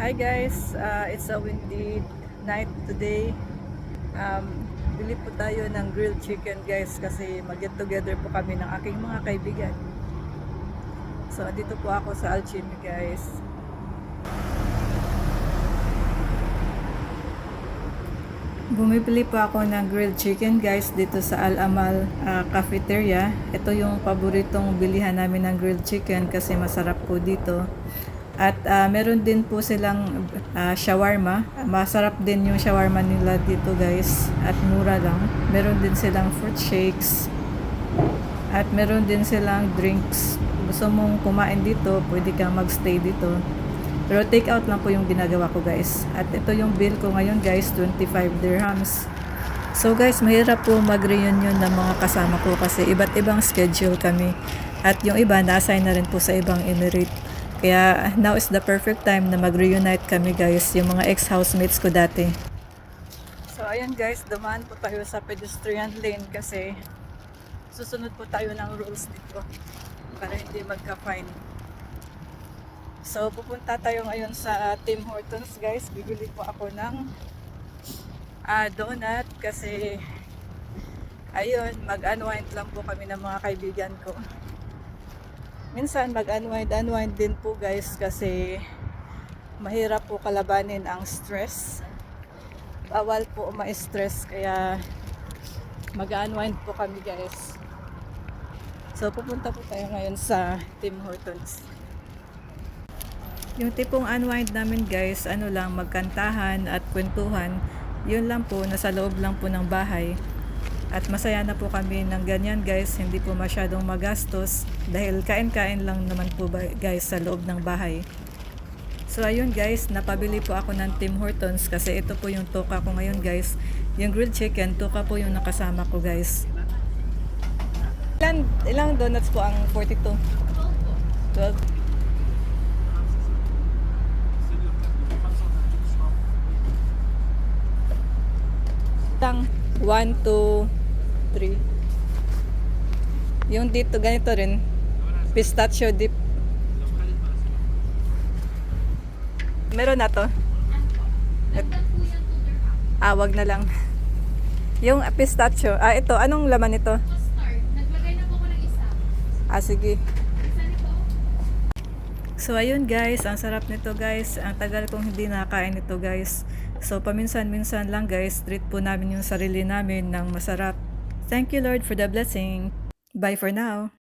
Hi guys, it's a windy night today. Um, Bili po tayo ng grilled chicken guys kasi mag-get together po kami ng aking mga kaibigan. So, dito po ako sa Alchemy guys. Bumibili po ako ng grilled chicken guys dito sa Al Amal Cafeteria. Ito yung paboritong bilihan namin ng grilled chicken kasi masarap po dito. At meron din po silang shawarma. Masarap din yung shawarma nila dito guys. At mura lang. Meron din silang fruit shakes. At meron din silang drinks. Gusto mong kumain dito, pwede kang magstay dito. Pero take out lang po yung ginagawa ko guys. At ito yung bill ko ngayon guys, 25 dirhams. So guys, mahirap po mag-reunion ng mga kasama ko kasi iba't ibang schedule kami. At yung iba, na-assign na rin po sa ibang emirate. Kaya now is the perfect time na mag-reunite kami guys, yung mga ex-housemates ko dati. So ayun guys, dumaan po tayo sa pedestrian lane kasi susunod po tayo ng rules dito para hindi magka-fine. So pupunta tayo ngayon sa Tim Hortons guys. Bibili po ako ng donut kasi ayun, mag-unwind lang po kami ng mga kaibigan ko. Minsan mag-unwind din po guys kasi mahirap po kalabanin ang stress. Bawal po ma-stress kaya mag-unwind po kami guys. So pupunta po tayo ngayon sa Tim Hortons. Yung tipong unwind namin guys, ano lang, magkantahan at kwentuhan. Yun lang po, nasa loob lang po ng bahay. At masaya na po kami ng ganyan guys, hindi po masyadong magastos dahil kain-kain lang naman po guys sa loob ng bahay. So ayun guys, napabili po ako ng Tim Hortons kasi ito po yung toka ko ngayon guys. Yung grilled chicken, toka po yung nakasama ko guys. Ilang donuts po ang 42? 12? Tang 1, 2, 3. Yung dito ganito rin, pistachio dip. Meron na to. Wag na lang. Yung pistachio, ito, anong laman nito? Custard. Naglagay na po ako ng isa. Sige. Isa nito? So ayun guys, ang sarap nito guys. Ang tagal kong hindi nakakain nito guys. So paminsan-minsan lang guys, treat po namin yung sarili namin ng masarap. Thank you Lord for the blessing. Bye for now.